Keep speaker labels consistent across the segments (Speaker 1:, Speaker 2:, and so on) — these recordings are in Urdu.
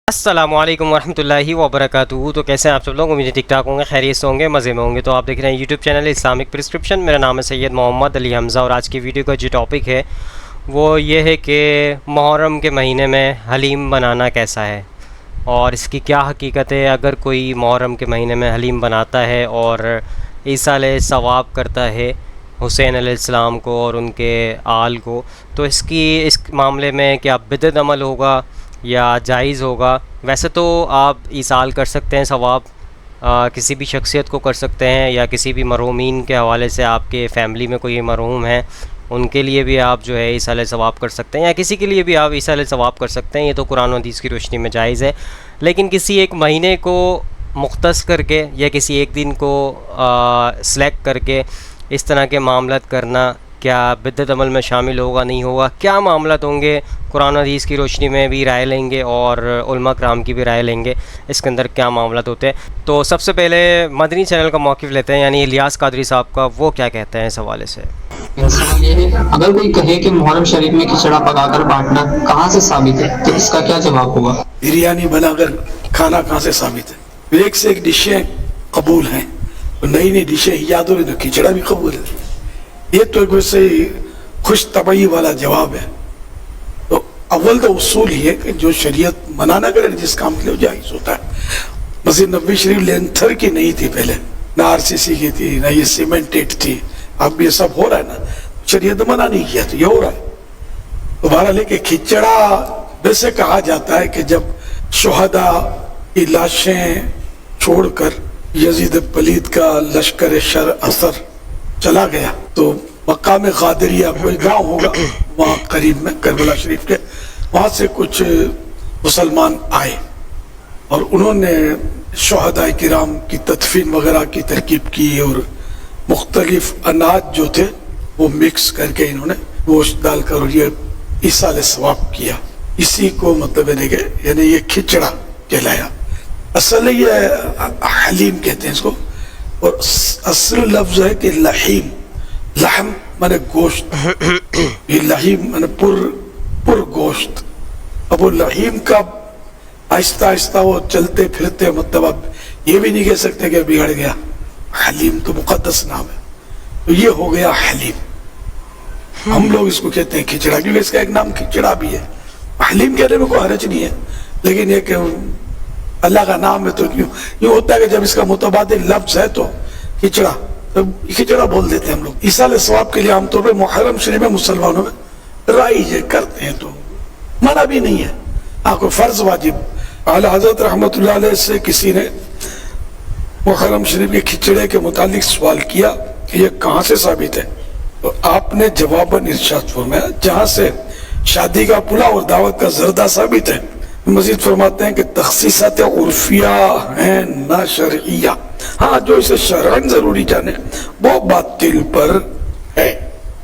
Speaker 1: السلام علیکم ورحمۃ اللہ وبرکاتہ۔ تو کیسے ہیں آپ سب لوگ؟ امید ٹھیک ٹھاک ہوں گے، خیریت سے ہوں گے، مزے میں ہوں گے۔ تو آپ دیکھ رہے ہیں یوٹیوب چینل اسلامک پرسکرپشن۔ میرا نام ہے سید محمد علی حمزہ، اور آج کی ویڈیو کا جو ٹاپک ہے وہ یہ ہے کہ محرم کے مہینے میں حلیم بنانا کیسا ہے اور اس کی کیا حقیقت ہے۔ اگر کوئی محرم کے مہینے میں حلیم بناتا ہے اور ایصال ثواب کرتا ہے حسین علیہ السلام کو اور ان کے آل کو، تو اس معاملے میں کیا بدعت عمل ہوگا یا جائز ہوگا؟ ویسے تو آپ ایصال کر سکتے ہیں ثواب، کسی بھی شخصیت کو کر سکتے ہیں، یا کسی بھی مرحومین کے حوالے سے آپ کے فیملی میں کوئی مرحوم ہیں ان کے لیے بھی آپ جو ہے ایصال ثواب کر سکتے ہیں، یا کسی کے لیے بھی آپ ایصال ثواب کر سکتے ہیں۔ یہ تو قرآن و حدیث کی روشنی میں جائز ہے۔ لیکن کسی ایک مہینے کو مختص کر کے یا کسی ایک دن کو سلیکٹ کر کے اس طرح کے معاملات کرنا کیا بدعت عمل میں شامل ہوگا نہیں ہوگا؟ کیا معاملات ہوں گے؟ قرآن و حدیث کی روشنی میں بھی رائے لیں گے اور علماء کرام کی بھی رائے لیں گے، اس کے اندر کیا معاملات ہوتے ہیں۔ تو سب سے پہلے مدنی چینل کا موقف لیتے ہیں، یعنی الیاس قادری صاحب کا، وہ کیا کہتے ہیں اس حوالے سے۔
Speaker 2: سوال یہ ہے، اگر کوئی کہے کہ محرم شریف میں کھچڑا پکا کر بانٹنا کہاں سے ثابت ہے تو اس کا کیا جواب ہوگا؟
Speaker 3: بریانی بنا کر کھانا کہاں سے ثابت ہے؟ ایک سے ایک ڈشیں قبول ہیں، نئی نئی ڈشیں ایجاد ہو رہی، تو کھچڑا بھی قبول ہے۔ یہ تو ایک ویسے خوش طبعی والا جواب ہے۔ تو اول تو اصول ہی ہے کہ جو شریعت منع نہ کرے جس کام کے لیے جائز ہوتا ہے۔ مسجد نبوی شریف لینتھر کی نہیں تھی پہلے، نہ آر سی سی کی تھی، نہ یہ سیمنٹیڈ تھی۔ اب بھی یہ سب ہو رہا ہے نا، شریعت منع نہیں کیا تو یہ ہو رہا ہے۔ تو بہرحال کہ کھچڑا ویسے کہا جاتا ہے کہ جب شہداء کی لاشیں چھوڑ کر یزید پلید کا لشکر شر اثر چلا گیا، تو مقام قادریہ کوئی گاؤں ہوگا وہاں قریب میں کربلا شریف کے، وہاں سے کچھ مسلمان آئے اور انہوں نے شہداء کرام کی تدفین وغیرہ کی ترکیب کی، اور مختلف اناج جو تھے وہ مکس کر کے انہوں نے گوشت ڈال کر یہ ایصال ثواب کیا۔ اسی کو مطلب ہے کہ یعنی یہ کھچڑا کہلایا۔ اصل یہ حلیم کہتے ہیں اس کو، اور اصل لفظ ہے کہ لحیم، لحم مانے گوشت، یہ لحیم مانے پر گوشت۔ اب وہ لحیم کا آہستہ آہستہ وہ چلتے پھرتے، مطلب اب یہ بھی نہیں کہہ سکتے کہ بگڑ گیا۔ حلیم تو مقدس نام ہے، تو یہ ہو گیا حلیم۔ ہم لوگ اس کو کہتے ہیں کھچڑا، کیونکہ اس کا ایک نام کھچڑا بھی ہے۔ حلیم کہنے میں کوئی حرج نہیں ہے، لیکن یہ کہ اللہ کا نام ہے تو یوں ہوتا ہے کہ جب اس کا متبادل لفظ ہے تو کھچڑا، تو کھچڑا بول دیتے ہیں ہم لوگ۔ ایصال ثواب کے لیے عام طور پہ محرم شریف میں مسلمانوں میں رائج کرتے ہیں، تو منع بھی نہیں ہے۔ آپ کو فرض واجب اعلیٰ حضرت رحمۃ اللہ علیہ سے کسی نے محرم شریف کے کھچڑے کے متعلق سوال کیا کہ یہ کہاں سے ثابت ہے، تو آپ نے جواباً ارشاد فرمایا جہاں سے شادی کا پلاؤ اور دعوت کا زردہ ثابت ہے۔ مزید فرماتے ہیں کہ تخصیصات عرفیہ ہیں نہ شرعیہ، ہاں جو اسے شرعاً ضروری جانے وہ باطل پر ہے۔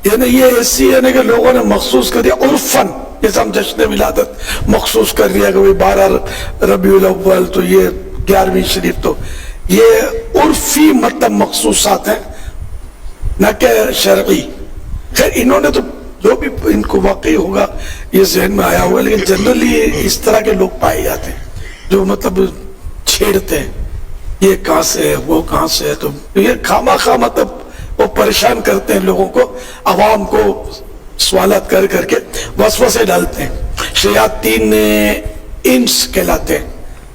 Speaker 3: یعنی یہ ایسی یعنی کہ لوگوں نے مخصوص کر دیا عرفاً، جیسے ہم جشن ولادت مخصوص کر دیا کہ 12 ربیع الاول تو یہ 11ویں شریف، تو یہ عرفی مطلب مخصوصات ہیں نہ کہ شرعی۔ خیر انہوں نے تو جو بھی ان کو واقعی ہوگا یہ ذہن میں آیا ہوا، لیکن جنرلی اس طرح کے لوگ پائے جاتے ہیں جو مطلب چھیڑتے ہیں یہ کہاں سے ہے وہ کہاں سے ہے، تو یہ خواہ خواہ مطلب وہ پریشان کرتے ہیں لوگوں کو، عوام کو سوالات کر کر کے وسوسے ڈالتے ہیں۔ شیاطین انس کہلاتے ہیں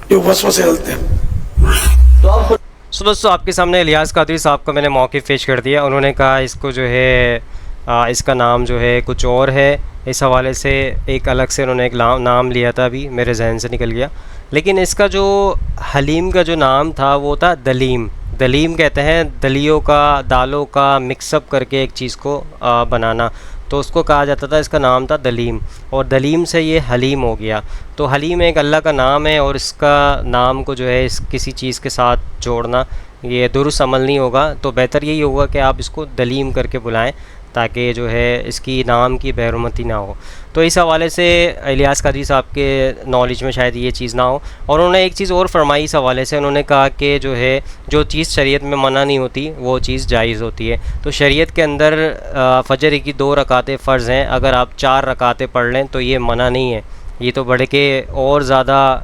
Speaker 3: جو وسوسے ڈالتے ہیں۔
Speaker 1: سو دوستو آپ کے سامنے الیاس قادری صاحب کا میں نے موقف پیش کر دیا۔ انہوں نے کہا اس کو جو ہے اس کا نام جو ہے کچھ اور ہے، اس حوالے سے ایک الگ سے انہوں نے ایک نام لیا تھا، ابھی میرے ذہن سے نکل گیا، لیکن اس کا جو حلیم کا جو نام تھا وہ تھا دلیم۔ دلیم کہتے ہیں دلیوں کا، دالوں کا مکس اپ کر کے ایک چیز کو بنانا، تو اس کو کہا جاتا تھا، اس کا نام تھا دلیم، اور دلیم سے یہ حلیم ہو گیا۔ تو حلیم ایک اللہ کا نام ہے، اور اس کا نام کو جو ہے کسی چیز کے ساتھ جوڑنا یہ درست عمل نہیں ہوگا، تو بہتر یہی ہوگا کہ آپ اس کو دلیم کر کے بلائیں تاکہ جو ہے اس کی نام کی بےحرمتی نہ ہو۔ تو اس حوالے سے الیاس قادری صاحب کے نالج میں شاید یہ چیز نہ ہو۔ اور انہوں نے ایک چیز اور فرمائی اس حوالے سے، انہوں نے کہا کہ جو ہے جو چیز شریعت میں منع نہیں ہوتی وہ چیز جائز ہوتی ہے۔ تو شریعت کے اندر فجر کی 2 رکعتیں فرض ہیں، اگر آپ 4 رکعتیں پڑھ لیں تو یہ منع نہیں ہے، یہ تو بڑھ کے اور زیادہ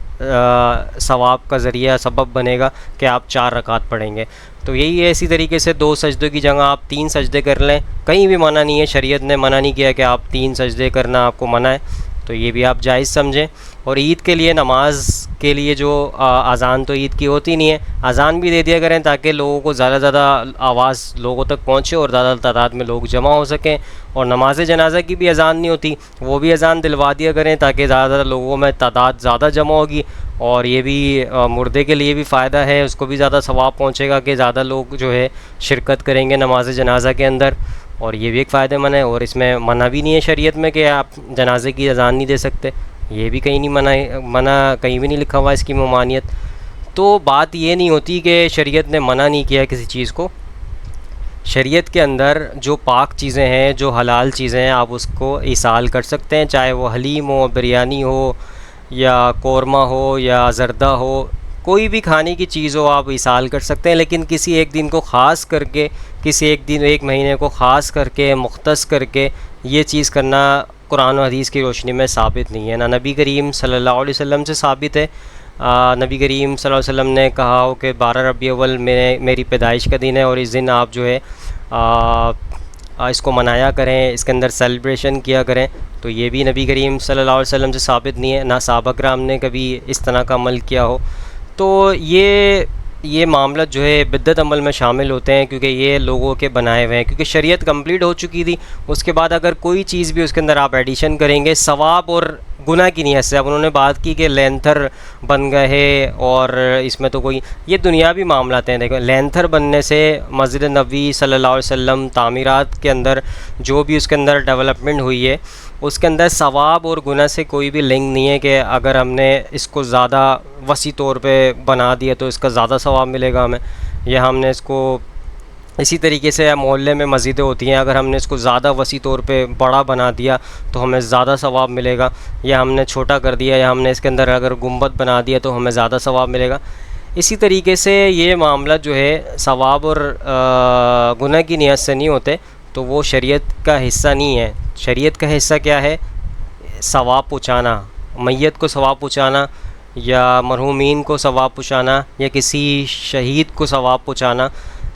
Speaker 1: ثواب کا ذریعہ سبب بنے گا کہ آپ 4 رکعت پڑھیں گے. تو یہی ہے. اسی طریقے سے 2 سجدوں کی جگہ آپ 3 سجدے کر لیں. کہیں بھی منع نہیں ہے, شریعت نے منع نہیں کیا کہ آپ 3 سجدے کرنا آپ کو منع ہے, تو یہ بھی آپ جائز سمجھیں. اور عید کے لیے نماز کے لیے جو اذان تو عید کی ہوتی نہیں ہے, اذان بھی دے دیا کریں تاکہ لوگوں کو زیادہ زیادہ آواز لوگوں تک پہنچے اور زیادہ تعداد میں لوگ جمع ہو سکیں. اور نماز جنازہ کی بھی اذان نہیں ہوتی, وہ بھی اذان دلوا دیا کریں تاکہ زیادہ زیادہ لوگوں میں تعداد زیادہ جمع ہوگی, اور یہ بھی مردے کے لیے بھی فائدہ ہے, اس کو بھی زیادہ ثواب پہنچے گا کہ زیادہ لوگ جو ہے شرکت کریں گے نماز جنازہ کے اندر. اور یہ بھی ایک فائدہ مند ہے, اور اس میں منع بھی نہیں ہے شریعت میں کہ آپ جنازے کی اذان نہیں دے سکتے, یہ بھی کہیں نہیں منع کہیں بھی نہیں لکھا ہوا اس کی ممانعت. تو بات یہ نہیں ہوتی کہ شریعت نے منع نہیں کیا کسی چیز کو. شریعت کے اندر جو پاک چیزیں ہیں, جو حلال چیزیں ہیں, آپ اس کو ایصال کر سکتے ہیں, چاہے وہ حلیم ہو, بریانی ہو, یا قورمہ ہو, یا زردہ ہو, کوئی بھی کھانے کی چیز ہو آپ ایصال کر سکتے ہیں. لیکن کسی ایک دن کو خاص کر کے, کسی ایک مہینے کو خاص کر کے, مختص کر کے یہ چیز کرنا قرآن و حدیث کی روشنی میں ثابت نہیں ہے. نہ نبی کریم صلی اللہ علیہ وسلم سے ثابت ہے. نبی کریم صلی اللہ علیہ وسلم نے کہا ہو کہ 12 ربیع الاول میری پیدائش کا دن ہے, اور اس دن آپ جو ہے اس کو منایا کریں, اس کے اندر سیلیبریشن کیا کریں. تو یہ بھی نبی کریم صلی اللہ علیہ وسلم سے ثابت نہیں ہے, نہ صحابہ کرام نے کبھی اس طرح کا عمل کیا ہو. تو یہ معاملات جو ہے بدعت عمل میں شامل ہوتے ہیں, کیونکہ یہ لوگوں کے بنائے ہوئے ہیں. کیونکہ شریعت کمپلیٹ ہو چکی تھی, اس کے بعد اگر کوئی چیز بھی اس کے اندر آپ ایڈیشن کریں گے ثواب اور گناہ کی نیت سے. اب انہوں نے بات کی کہ لینتھر بن گئے ہیں, اور اس میں تو کوئی یہ دنیاوی معاملات ہیں. دیکھو, لینتھر بننے سے مسجد نبوی صلی اللہ علیہ وسلم تعمیرات کے اندر جو بھی اس کے اندر ڈیولپمنٹ ہوئی ہے, اس کے اندر ثواب اور گناہ سے کوئی بھی لنک نہیں ہے کہ اگر ہم نے اس کو زیادہ وسیع طور پہ بنا دیا تو اس کا زیادہ ثواب ملے گا ہمیں, یا ہم نے اس کو اسی طریقے سے محلے میں مسجدیں ہوتی ہیں, اگر ہم نے اس کو زیادہ وسیع طور پہ بڑا بنا دیا تو ہمیں زیادہ ثواب ملے گا, یا ہم نے چھوٹا کر دیا, یا ہم نے اس کے اندر اگر گنبد بنا دیا تو ہمیں زیادہ ثواب ملے گا. اسی طریقے سے یہ معاملہ جو ہے ثواب اور گناہ کی نیت سے نہیں ہوتے, تو وہ شریعت کا حصہ نہیں ہے. شریعت کا حصہ کیا ہے؟ ثواب پہنچانا, میت کو ثواب پہنچانا, یا مرحومین کو ثواب پہنچانا, یا کسی شہید کو ثواب پہنچانا.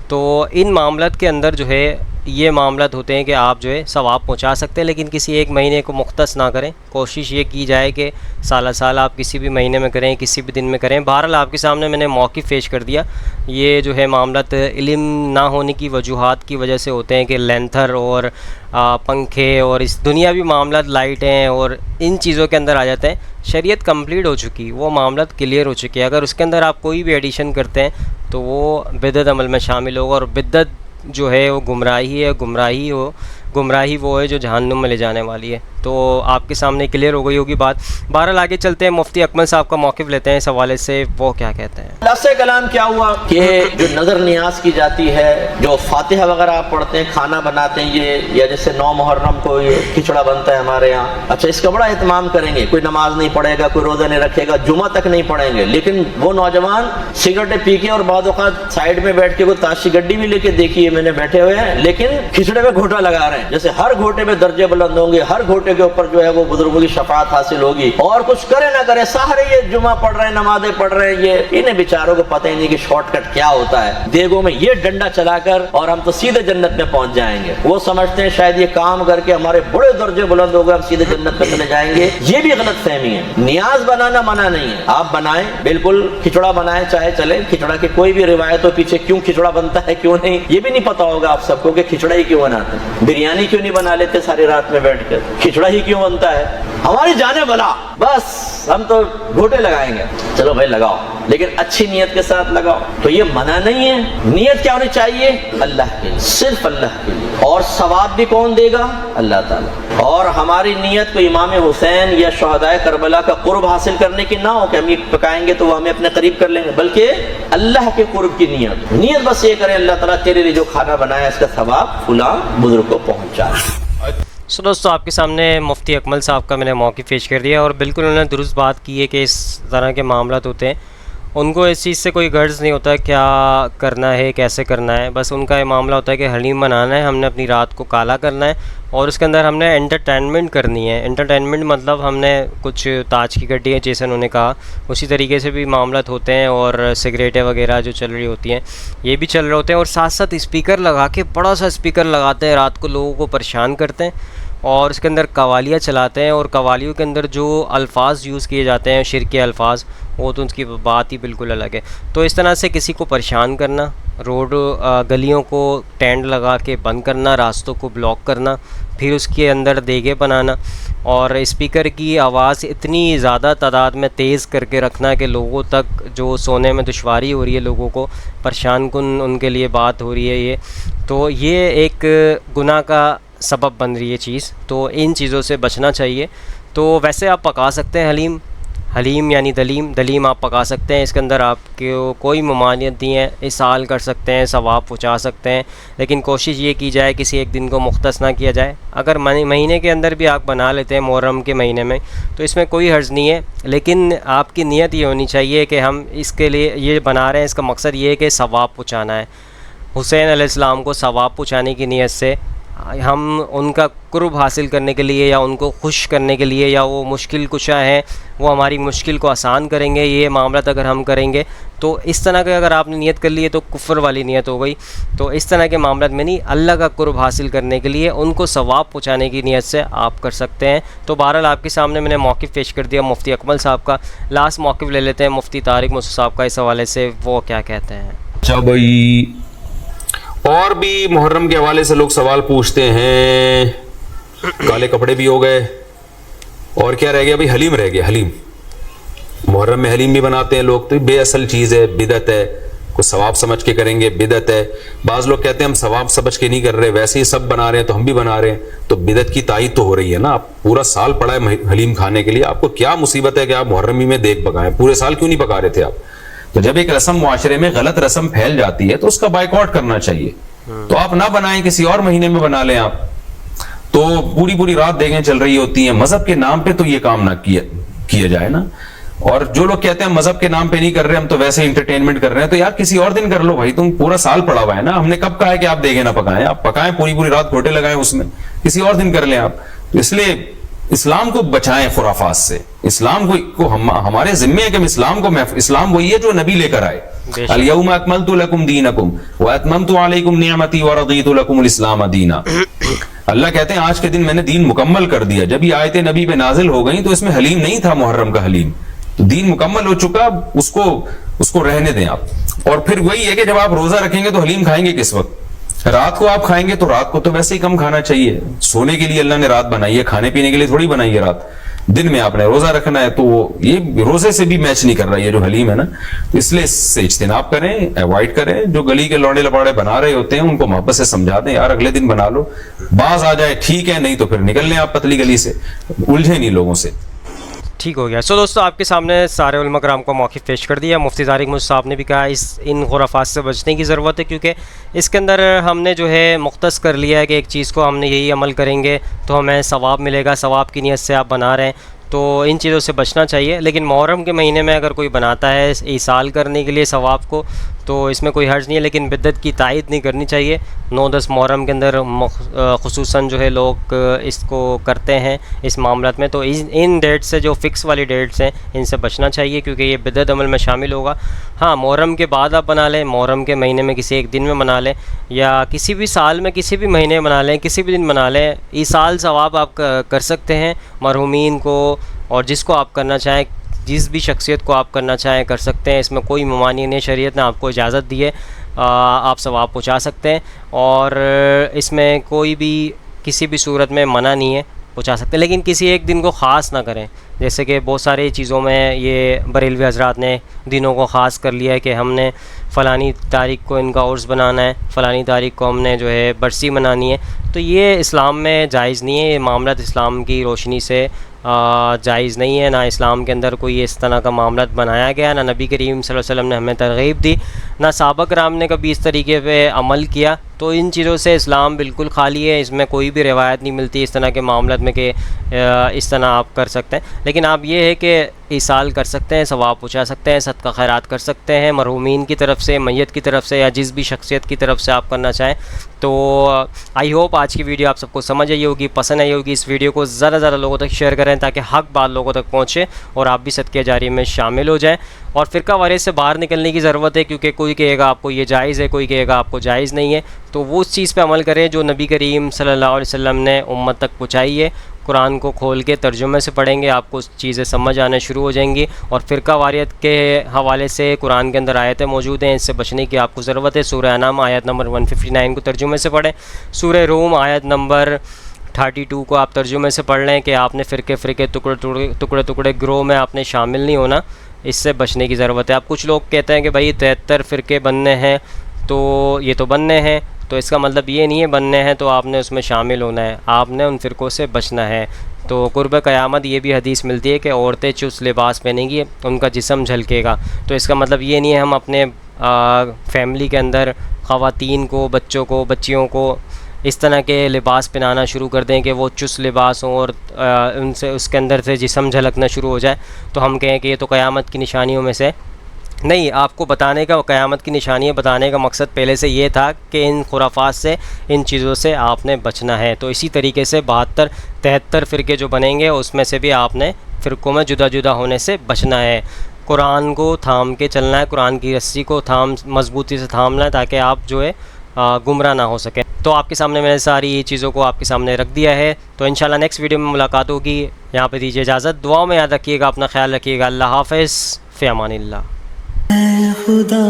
Speaker 1: تو ان معاملات کے اندر جو ہے یہ معاملات ہوتے ہیں کہ آپ جو ہے ثواب پہنچا سکتے ہیں, لیکن کسی ایک مہینے کو مختص نہ کریں. کوشش یہ کی جائے کہ سالہ سال آپ کسی بھی مہینے میں کریں, کسی بھی دن میں کریں. بہرحال آپ کے سامنے میں نے موقف پیش کر دیا. یہ جو ہے معاملات علم نہ ہونے کی وجوہات کی وجہ سے ہوتے ہیں کہ لینتھر اور پنکھے اور اس دنیاوی معاملات, لائٹیں اور ان چیزوں کے اندر آ جاتے ہیں. شریعت کمپلیٹ ہو چکی, وہ معاملات کلیئر ہو چکے. اگر اس کے اندر آپ کوئی بھی ایڈیشن کرتے ہیں تو وہ بدعت عمل میں شامل ہوگا, اور بدعت جو ہے وہ گمراہی ہے. گمراہی وہ ہے جو جہنم میں لے جانے والی ہے. تو آپ کے سامنے کلیئر ہو گئی ہوگی بات. بہرحال آگے چلتے ہیں, مفتی اکمل صاحب کا موقف لیتے ہیں اس حوالے سے, وہ کیا کہتے ہیں.
Speaker 4: لفظ کلام کیا ہوا کہ جو نظر نیاز کی جاتی ہے, جو فاتحہ وغیرہ آپ پڑھتے ہیں, کھانا بناتے ہیں, یہ یا جیسے 9 محرم کو یہ کھچڑا بنتا ہے ہمارے یہاں, اچھا اس کا بڑا اہتمام کریں گے. کوئی نماز نہیں پڑھے گا, کوئی روزہ نہیں رکھے گا, جمعہ تک نہیں پڑھیں گے, لیکن وہ نوجوان سگریٹیں پی کے اور بعض اوقات سائیڈ میں بیٹھ کے کوئی تاشی گڈی بھی لے کے دیکھی ہے میں نے, بیٹھے ہوئے ہیں, لیکن کھچڑے پہ گھوٹا لگا رہے ہیں. جیسے ہر گھوٹے پہ درجے بلند ہوں گے, ہر گھوٹے کے اوپر جو ہے وہ بزرگوں کی شفاعت حاصل ہوگی, اور کچھ کرے نہ کرے سارے یہ جمعہ پڑھ رہے ہیں, نمازیں پڑھ رہے ہیں. یہ انہیں بیچاروں کو پتہ ہی نہیں کہ شارٹ کٹ کیا ہوتا ہے. دیگوں میں یہ ڈنڈا چلا کر اور ہم تو سیدھے جنت میں پہنچ جائیں گے. وہ سمجھتے ہیں شاید یہ کام کر کے ہمارے بڑے درجے بلند ہو گئے, ہم سیدھے جنت میں چلے جائیں گے. یہ بھی غلط فہمی ہے. نیاز بنانا منع نہیں ہے, آپ بنائیں, بالکل کھچڑا بنائیں, چاہے چلے. کھچڑا کے کوئی بھی روایت ہو پیچھے کیوں کھچڑا بنتا ہے کیوں نہیں, یہ بھی نہیں پتا ہوگا آپ سب کو کہ کھچڑا ہی کیوں بناتے ہیں. بریانی کیوں نہیں بنا لیتے ساری رات میں بیٹھ کر, کھچڑا ہی کیوں بنتا ہے. ہماری جانے بلا, بس ہم تو گھوٹے لگائیں گے. چلو بھائی لگاؤ, لیکن اچھی نیت کے ساتھ لگاؤ. تو یہ منع نہیں ہے. نیت کیا ہونی چاہیے؟ اللہ کے لیے, صرف اللہ کے لیے. اور ثواب بھی کون دے گا؟ اللہ تعالیٰ. اور ہماری نیت کو امام حسین یا شہدائے کربلا کا قرب حاصل کرنے کی نہ ہو کہ ہم یہ پکائیں گے تو وہ ہمیں اپنے قریب کر لیں گے, بلکہ اللہ کے قرب کی نیت بس یہ کریں, اللہ تعالیٰ تیرے لیے جو کھانا بنایا اس کا ثواب فلاں بزرگ کو پہنچا.
Speaker 1: سو دوستو, آپ کے سامنے مفتی اکمل صاحب کا میں نے موقف پیش کر دیا, اور بالکل انہوں نے درست بات کی ہے کہ اس طرح کے معاملات ہوتے ہیں. ان کو اس چیز سے کوئی غرض نہیں ہوتا کیا کرنا ہے کیسے کرنا ہے، بس ان کا یہ معاملہ ہوتا ہے کہ حلیم بنانا ہے، ہم نے اپنی رات کو کالا کرنا ہے اور اس کے اندر ہم نے انٹرٹینمنٹ کرنی ہے۔ انٹرٹینمنٹ مطلب ہم نے کچھ تاج کی گڈی ہے جیسے انہوں نے کہا، اسی طریقے سے بھی معاملات ہوتے ہیں، اور سگریٹیں وغیرہ جو چل رہی ہوتی ہیں یہ بھی چل رہے ہوتے ہیں، اور ساتھ ساتھ اسپیکر لگا کے بڑا سا اسپیکر لگاتے ہیں، رات کو لوگوں کو پریشان کرتے ہیں اور اس کے اندر قوالیاں چلاتے ہیں، اور قوالیوں کے اندر جو الفاظ یوز کیے جاتے ہیں شرکی الفاظ، وہ تو ان کی بات ہی بالکل الگ ہے۔ تو اس طرح سے کسی کو پریشان کرنا، روڈ گلیوں کو ٹینٹ لگا کے بند کرنا، راستوں کو بلاک کرنا، پھر اس کے اندر دیگے بنانا اور اسپیکر کی آواز اتنی زیادہ تعداد میں تیز کر کے رکھنا کہ لوگوں تک جو سونے میں دشواری ہو رہی ہے، لوگوں کو پریشان کن ان کے لیے بات ہو رہی ہے یہ، تو یہ ایک گناہ کا سبب بن رہی ہے چیز، تو ان چیزوں سے بچنا چاہیے۔ تو ویسے آپ پکا سکتے ہیں حلیم یعنی دلیم آپ پکا سکتے ہیں، اس کے اندر آپ کو کوئی ممانعت نہیں ہے، اسال کر سکتے ہیں، ثواب پہنچا سکتے ہیں، لیکن کوشش یہ کی جائے کسی ایک دن کو مختص نہ کیا جائے۔ اگر مہینے کے اندر بھی آپ بنا لیتے ہیں محرم کے مہینے میں تو اس میں کوئی حرج نہیں ہے، لیکن آپ کی نیت یہ ہونی چاہیے کہ ہم اس کے لیے یہ بنا رہے ہیں، اس کا مقصد یہ ہے کہ ثواب پہنچانا ہے۔ حسین علیہ السلام کو ثواب پہنچانے کی نیت سے ہم ان کا قرب حاصل کرنے کے لیے یا ان کو خوش کرنے کے لیے، یا وہ مشکل کشا ہیں وہ ہماری مشکل کو آسان کریں گے، یہ معاملات اگر ہم کریں گے تو اس طرح کے اگر آپ نے نیت کر لی ہے تو کفر والی نیت ہو گئی۔ تو اس طرح کے معاملات میں نہیں، اللہ کا قرب حاصل کرنے کے لیے ان کو ثواب پہنچانے کی نیت سے آپ کر سکتے ہیں۔ تو بہرحال آپ کے سامنے میں نے موقف پیش کر دیا مفتی اکمل صاحب کا، لاسٹ موقف لے لیتے ہیں مفتی طارق موسیٰ صاحب کا اس حوالے سے، وہ کیا کہتے ہیں۔
Speaker 5: اچھا بھائی، اور بھی محرم کے حوالے سے لوگ سوال پوچھتے ہیں، کالے کپڑے بھی ہو گئے اور کیا رہ گیا بھائی؟ حلیم رہ گیا۔ حلیم محرم میں حلیم بھی بناتے ہیں لوگ، تو بے اصل چیز ہے، بدعت ہے، کوئی ثواب سمجھ کے کریں گے بدعت ہے۔ بعض لوگ کہتے ہیں ہم ثواب سمجھ کے نہیں کر رہے، ویسے ہی سب بنا رہے ہیں تو ہم بھی بنا رہے ہیں، تو بدعت کی تائید تو ہو رہی ہے نا۔ آپ پورا سال پڑا ہے حلیم کھانے کے لیے، آپ کو کیا مصیبت ہے کہ آپ محرم ہی میں دیگ پکائیں؟ پورے سال کیوں نہیں پکا رہے تھے آپ؟ تو جب ایک رسم معاشرے میں غلط رسم پھیل جاتی ہے تو اس کا بائیکاٹ کرنا چاہیے، تو آپ نہ بنائیں، کسی اور مہینے میں بنا لیں آپ۔ تو پوری رات دیگیں چل رہی ہوتی ہیں، مذہب کے نام پہ تو یہ کام نہ کیا جائے نا۔ اور جو لوگ کہتے ہیں مذہب کے نام پہ نہیں کر رہے، ہم تو ویسے انٹرٹینمنٹ کر رہے ہیں، تو یار کسی اور دن کر لو بھائی، تم پورا سال پڑا ہوا ہے نا۔ ہم نے کب کہا ہے کہ آپ دیگیں نہ پکائیں؟ آپ پکائیں، پوری رات گھوٹے لگائیں اس میں، کسی اور دن کر لیں آپ۔ تو اس لیے اسلام کو بچائیں خرافات سے، اسلام کو ہمارے ذمے ہے کہ اسلام وہی ہے جو نبی لے کر آئے۔ الیوم اکملت لکم دینکم واتممت علیکم نعمتی ورضیت لکم الاسلام دینا۔ اللہ کہتے ہیں آج کے دن میں نے دین مکمل کر دیا۔ جب یہ آیتیں نبی پہ نازل ہو گئیں تو اس میں حلیم نہیں تھا، محرم کا حلیم، تو دین مکمل ہو چکا، اس کو رہنے دیں آپ۔ اور پھر وہی ہے کہ جب آپ روزہ رکھیں گے تو حلیم کھائیں گے کس وقت؟ رات کو آپ کھائیں گے تو رات کو تو ویسے ہی کم کھانا چاہیے، سونے کے لیے اللہ نے رات بنائی ہے، کھانے پینے کے لیے تھوڑی بنائی ہے رات۔ دن میں آپ نے روزہ رکھنا ہے، تو یہ روزے سے بھی میچ نہیں کر رہا یہ جو حلیم ہے نا، تو اس لیے اس سے اجتناب کریں، ایوائڈ کریں۔ جو گلی کے لوڑے لپاڑے بنا رہے ہوتے ہیں ان کو محبت سے سمجھا دیں، یار اگلے دن بنا لو، باز آ جائے ٹھیک ہے، نہیں تو پھر نکل لیں آپ پتلی گلی سے، الجھے نہیں لوگوں سے۔
Speaker 1: ٹھیک ہو گیا۔ دوستو آپ کے سامنے سارے علماء کرام کو موقف پیش کر دیا۔ مفتی طارق موسیٰ صاحب نے بھی کہا ان خرافات سے بچنے کی ضرورت ہے، کیونکہ اس کے اندر ہم نے جو ہے مختص کر لیا ہے کہ ایک چیز کو ہم نے یہی عمل کریں گے تو ہمیں ثواب ملے گا، ثواب کی نیت سے آپ بنا رہے ہیں، تو ان چیزوں سے بچنا چاہیے۔ لیکن محرم کے مہینے میں اگر کوئی بناتا ہے ایصال کرنے کے لیے ثواب کو تو اس میں کوئی حرج نہیں ہے، لیکن بدعت کی تائید نہیں کرنی چاہیے۔ 9-10 محرم کے اندر خصوصاً جو ہے لوگ اس کو کرتے ہیں اس معاملات میں، تو ان ڈیٹ سے جو فکس والی ڈیٹس ہیں ان سے بچنا چاہیے، کیونکہ یہ بدعت عمل میں شامل ہوگا۔ ہاں محرم کے بعد آپ بنا لیں، محرم کے مہینے میں کسی ایک دن میں بنا لیں، یا کسی بھی سال میں کسی بھی مہینے میں بنا لیں، کسی بھی دن بنا لیں، ایصال ثواب آپ کر سکتے ہیں مرحومین کو، اور جس کو آپ کرنا چاہیں، جس بھی شخصیت کو آپ کرنا چاہیں کر سکتے ہیں، اس میں کوئی ممانع نہیں، شریعت نے آپ کو اجازت دی ہے، آپ ثواب پہنچا سکتے ہیں، اور اس میں کوئی بھی کسی بھی صورت میں منع نہیں ہے، پہنچا سکتے ہیں، لیکن کسی ایک دن کو خاص نہ کریں۔ جیسے کہ بہت ساری چیزوں میں یہ بریلوی حضرات نے دنوں کو خاص کر لیا ہے کہ ہم نے فلانی تاریخ کو ان کا عرس بنانا ہے، فلانی تاریخ کو ہم نے جو ہے برسی منانی ہے، تو یہ اسلام میں جائز نہیں ہے، یہ معاملات اسلام کی روشنی سے جائز نہیں ہے، نہ اسلام کے اندر کوئی اس طرح کا معاملات بنایا گیا، نہ نبی کریم صلی اللہ علیہ وسلم نے ہمیں ترغیب دی، نہ صحابہ کرام نے کبھی اس طریقے پہ عمل کیا تو ان چیزوں سے اسلام بالکل خالی ہے، اس میں کوئی بھی روایت نہیں ملتی اس طرح کے معاملات میں کہ اس طرح آپ کر سکتے ہیں. لیکن آپ یہ ہے کہ ایصال کر سکتے ہیں، ثواب پہنچا سکتے ہیں، صدقہ خیرات کر سکتے ہیں مرحومین کی طرف سے، میت کی طرف سے، یا جس بھی شخصیت کی طرف سے آپ کرنا چاہیں. تو آئی ہوپ آج کی ویڈیو آپ سب کو سمجھ آئی ہوگی، پسند آئی ہوگی. اس ویڈیو کو زیادہ لوگوں تک شیئر کریں تاکہ حق بات لوگوں تک پہنچے اور آپ بھی صدقہ جاریہ میں شامل ہو جائیں. اور فرقہ واریت سے باہر نکلنے کی ضرورت ہے، کیونکہ کوئی کہے گا آپ کو یہ جائز ہے، کوئی کہے گا آپ کو جائز نہیں ہے. تو وہ اس چیز پہ عمل کریں جو نبی کریم صلی اللہ علیہ وسلم نے امت تک پہنچائی ہے. قرآن کو کھول کے ترجمے سے پڑھیں گے، آپ کو چیزیں سمجھ آنے شروع ہو جائیں گی. اور فرقہ واریت کے حوالے سے قرآن کے اندر آیتیں موجود ہیں، اس سے بچنے کی آپ کو ضرورت ہے. سورہ انعام آیت نمبر 159 کو ترجمے سے پڑھیں. سورہ روم آیت نمبر 32 کو آپ ترجمے سے پڑھ لیں کہ آپ نے فرقے ٹکڑے گروہ میں آپ نے شامل نہیں ہونا. اس سے بچنے کی ضرورت ہے. اب کچھ لوگ کہتے ہیں کہ بھائی 73 فرقے بننے ہیں تو یہ تو بننے ہیں، تو اس کا مطلب یہ نہیں ہے بننے ہیں تو آپ نے اس میں شامل ہونا ہے، آپ نے ان فرقوں سے بچنا ہے. تو قرب قیامت یہ بھی حدیث ملتی ہے کہ عورتیں چست لباس پہنیں گی، ان کا جسم جھلکے گا. تو اس کا مطلب یہ نہیں ہے ہم اپنے فیملی کے اندر خواتین کو، بچوں کو، بچیوں کو اس طرح کے لباس پہنانا شروع کر دیں کہ وہ چست لباس ہوں اور ان سے اس کے اندر سے جسم جھلکنا شروع ہو جائے. تو ہم کہیں کہ یہ تو قیامت کی نشانیوں میں سے نہیں. آپ کو بتانے کا، قیامت کی نشانیاں بتانے کا مقصد پہلے سے یہ تھا کہ ان خرافات سے، ان چیزوں سے آپ نے بچنا ہے. تو اسی طریقے سے 73 فرقے جو بنیں گے اس میں سے بھی آپ نے فرقوں میں جدا ہونے سے بچنا ہے. قرآن کو تھام کے چلنا ہے، قرآن کی رسی کو مضبوطی سے تھامنا ہے تاکہ آپ جو ہے گمراہ نہ ہو سکیں. تو آپ کے سامنے میں نے ساری چیزوں کو آپ کے سامنے رکھ دیا ہے. تو انشاءاللہ نیکسٹ ویڈیو میں ملاقات ہوگی. یہاں پہ دیجیے اجازت. دعاؤں میں یاد رکھیے گا، اپنا خیال رکھیے گا. اللہ حافظ، فی امان اللہ.
Speaker 6: اے خدا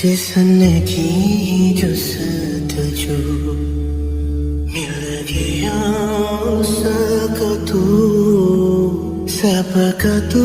Speaker 6: جس نے کی جستجو مل گیا اس کا تو سب کا تو